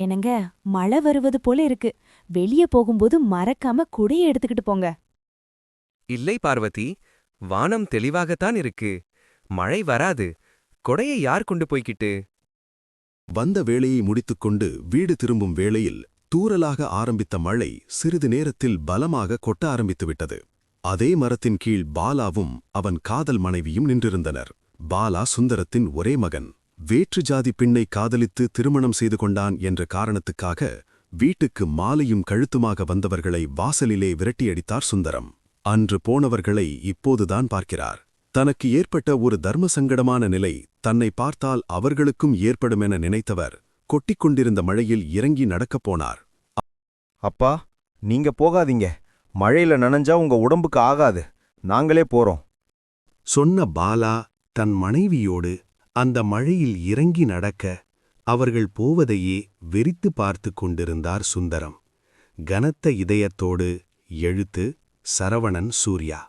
என்னங்க, மழை வருவது போல இருக்கு. வெளிய போகும்போது மறக்காம குடைய எடுத்துக்கிட்டு போங்க. இல்லை பார்வதி, வானம் தெளிவாகத்தான் இருக்கு. மழை வராது. கொடையை யார் கொண்டு போய்கிட்டு? வந்த வேலையை முடித்துக்கொண்டு வீடு திரும்பும் வேளையில் தூறலாக ஆரம்பித்த மழை சிறிது நேரத்தில் பலமாக கொட்ட ஆரம்பித்துவிட்டது. அதே மரத்தின் கீழ் பாலாவும் அவன் காதல் மனைவியும் நின்றிருந்தனர். பாலா சுந்தரத்தின் ஒரே மகன். வேற்று ஜாதி பெண்ணை காதலித்து திருமணம் செய்து கொண்டான் என்ற காரணத்துக்காக வீட்டுக்கு மாலையும் கழுத்துமாக வந்தவர்களை வாசலிலே விரட்டியடித்தார் சுந்தரம். அன்று போனவர்களை இப்போதுதான் பார்க்கிறார். தனக்கு ஏற்பட்ட ஒரு தர்ம சங்கடமான நிலை தன்னை பார்த்தால் அவர்களுக்கும் ஏற்படுமென நினைத்தவர் கொட்டிக்கொண்டிருந்த மழையில் இறங்கி நடக்கப் போனார். அப்பா, நீங்க போகாதீங்க. மழையில நனைஞ்சா உங்க உடம்புக்கு ஆகாது. நாங்களே போறோம். சொன்ன பாலா தன் மனைவியோடு அந்த மழையில் இறங்கி நடக்க அவர்கள் போவதையே வெறித்து பார்த்து கொண்டிருந்தார் சுந்தரம். கனத்த இதயத்தோடு எழுத்து சரவணன் சூர்யா.